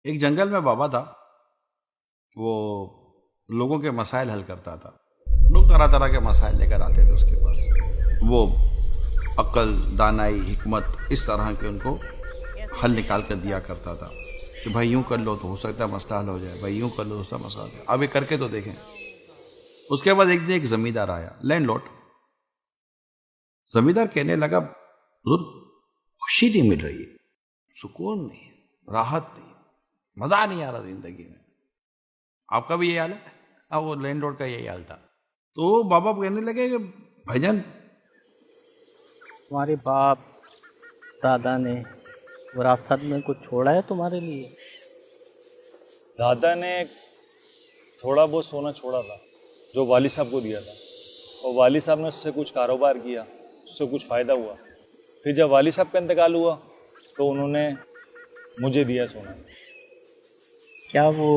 एक जंगल में बाबा था। वो लोगों के मसाइल हल करता था। लोग तरह तरह के मसाइल लेकर आते थे उसके पास। वो अक्ल, दानाई, हिकमत, इस तरह के उनको हल निकाल कर दिया करता था कि भाई यूं कर लो तो हो सकता है मसला हल हो जाए, भाई यूं कर लो तो हो सकता है मसला हल हो जाए। अब ये करके तो देखें। उसके बाद एक दिन एक जमींदार आया, लैंडलॉर्ड। जमींदार कहने लगा, हुजूर खुशी नहीं मिल रही है, सुकून नहीं है, राहत नहीं है, मजा नहीं आ रहा जिंदगी में। आपका भी यही हाल है? हाँ, वो लैंडलॉर्ड का यही हाल था। तो बाबा कहने लगे कि भाईजान, तुम्हारे बाप दादा ने विरासत में कुछ छोड़ा है तुम्हारे लिए? दादा ने थोड़ा बहुत सोना छोड़ा था जो वाली साहब को दिया था, और वाली साहब ने उससे कुछ कारोबार किया, उससे कुछ फ़ायदा हुआ। फिर जब वाली साहब का इंतकाल हुआ तो उन्होंने मुझे दिया सोना। क्या वो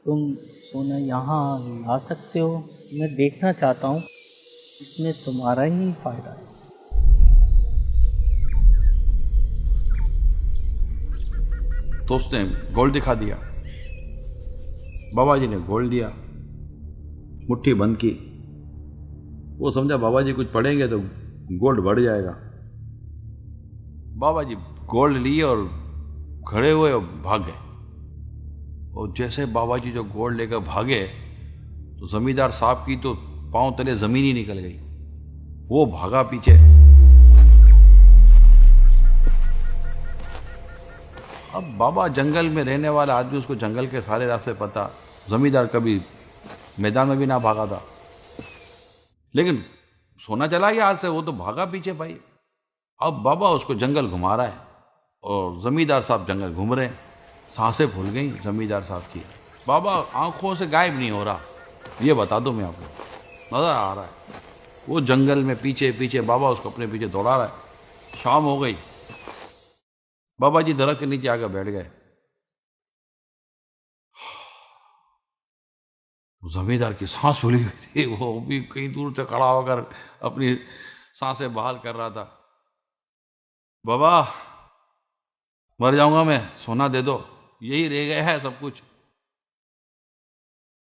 तुम सोना यहाँ ला सकते हो? मैं देखना चाहता हूँ, इसमें तुम्हारा ही फायदा है। तो उसने गोल्ड दिखा दिया। बाबा जी ने गोल्ड दिया, मुट्ठी बंद की। वो समझा बाबा जी कुछ पढ़ेंगे तो गोल्ड बढ़ जाएगा। बाबा जी गोल्ड लिए और खड़े हुए और भाग गए। और जैसे बाबा जी जो गोल्ड लेकर भागे तो जमींदार साहब की तो पांव तले जमीन ही निकल गई। वो भागा पीछे। अब बाबा जंगल में रहने वाला आदमी, उसको जंगल के सारे रास्ते पता। जमींदार कभी मैदान में भी ना भागा था, लेकिन सोना चला गया हाथ से, वो तो भागा पीछे भाई। अब बाबा उसको जंगल घुमा रहा है और जमींदार साहब जंगल घूम रहे हैं। सांसें फूल गई जमींदार साहब की। बाबा आंखों से गायब नहीं हो रहा, ये बता दूं मैं आपको, नजर आ रहा है। वो जंगल में पीछे पीछे, बाबा उसको अपने पीछे दौड़ा रहा है। शाम हो गई। बाबा जी दरख्त के नीचे आकर बैठ गए। जमींदार की सांस फूली हुई थी, वो भी कहीं दूर से खड़ा होकर अपनी सांसें बहाल कर रहा था। बाबा मर जाऊंगा मैं, सोना दे दो, यही रह गया है सब कुछ।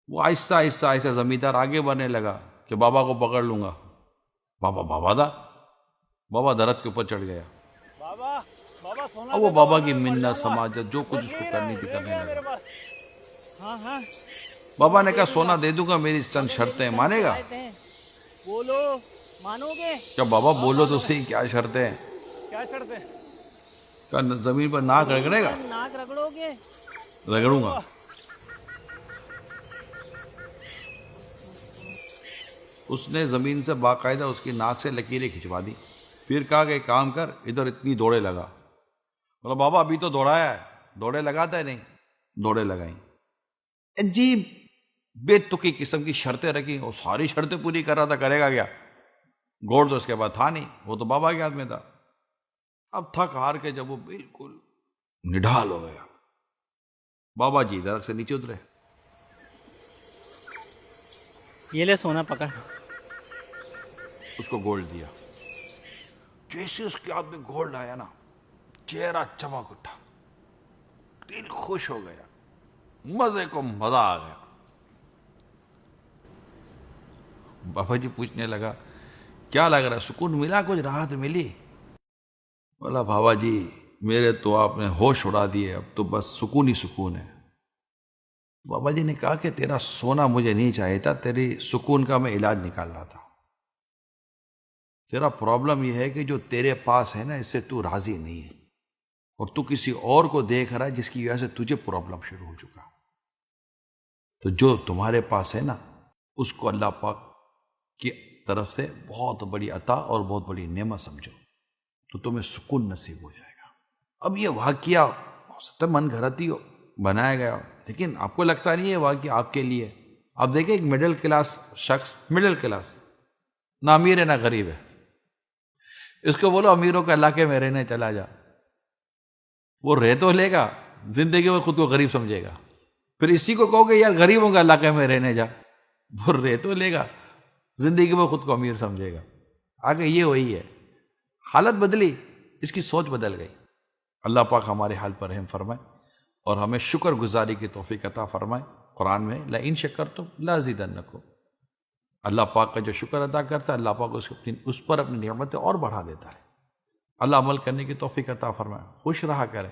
वो आहिस्ता आहिस्ता आहिस्ता जमींदार आगे बढ़ने लगा कि बाबा को पकड़ लूंगा। बाबा बाबा था। बाबा दरख्त के ऊपर चढ़ गया। बाबा बाबा सोना अब वो दे दो बाबा वरना की मैं मर मिन्नत जाऊंगा। समाजत जो कुछ बस उसको यही करनी थी रह करने गया मेरे लगा। पास। हाँ हाँ, बाबा सोना ने दे कहा दूंगा। सोना दे दूंगा, मेरी चंद मैंने तेरी शर्तें चंद मानेगा? शरारतें बोलो, मानोगे? क्या बाबा हाँ बोलो तो मानूंगा। सही, क्या शर्तें हैं? क्या शर्त है? क्या जमीन पर नाक जमीन रगड़ेगा? पर नाक रगड़ोगे? रगड़ूंगा। रगड़ूंगा। उसने जमीन से बाकायदा उसकी नाक से लकीरें खिंचवा दी। फिर कहा कि एक काम कर, इधर इतनी दौड़े लगा। बोला बाबा अभी तो दौड़ाया है, दौड़े लगाता है नहीं। दौड़े लगाई। अजीब बेतुकी किस्म की शर्तें रखी, और सारी शर्तें पूरी कर रहा था, करेगा क्या? गोड़ तो उसके बाद था नहीं, वो तो बाबा के हाथ में था। अब थक हार के जब वो बिल्कुल निढाल हो गया, बाबा जी दरख्त से नीचे उतरे। ये ले सोना पकड़। उसको गोल्ड दिया। जैसे उसके हाथ में गोल्ड आया ना, चेहरा चमक उठा, दिल खुश हो गया, मजे को मजा आ गया। बाबा जी पूछने लगा, क्या लग रहा है, सुकून मिला, कुछ राहत मिली? बोला बाबा जी मेरे तो आपने होश उड़ा दिए, अब तो बस सुकून ही सुकून है। बाबा जी ने कहा कि तेरा सोना मुझे नहीं चाहिए था, तेरी सुकून का मैं इलाज निकाल रहा था। तेरा प्रॉब्लम यह है कि जो तेरे पास है ना, इससे तू राजी नहीं है, और तू किसी और को देख रहा है जिसकी वजह से तुझे प्रॉब्लम शुरू हो चुका। तो जो तुम्हारे पास है ना, उसको अल्लाह पाक की तरफ से बहुत बड़ी अता और बहुत बड़ी नेमत समझो, तो तुम्हें सुकून नसीब हो जाएगा। अब ये वाकया हो सकता है मन घड़ती हो, बनाया गया हो, लेकिन आपको लगता नहीं है वाकया आपके लिए। आप देखिए एक मिडिल क्लास शख्स, मिडिल क्लास, ना अमीर है ना गरीब है, इसको बोलो अमीरों के इलाके में रहने चला जा, वो रह तो लेगा, जिंदगी में खुद को गरीब समझेगा। फिर इसी को कहोगे यार गरीबों के इलाके में रहने जा, वो रह तो लेगा, जिंदगी में खुद को अमीर समझेगा। आगे ये वही है, हालत बदली, इसकी सोच बदल गई। अल्लाह पाक हमारे हाल पर रहम फरमाए। और हमें शुक्र गुजारी की तौफीक अता फरमाए। कुरान में ला इन शक्करतुम लाज़िदन्नकुम, अल्लाह पाक का जो शुक्र अदा करता है अल्लाह पाक उस पर अपनी नियमतें और बढ़ा देता है। अल्लाह अमल करने की तौफीक अता फरमाए। खुश रहा करें।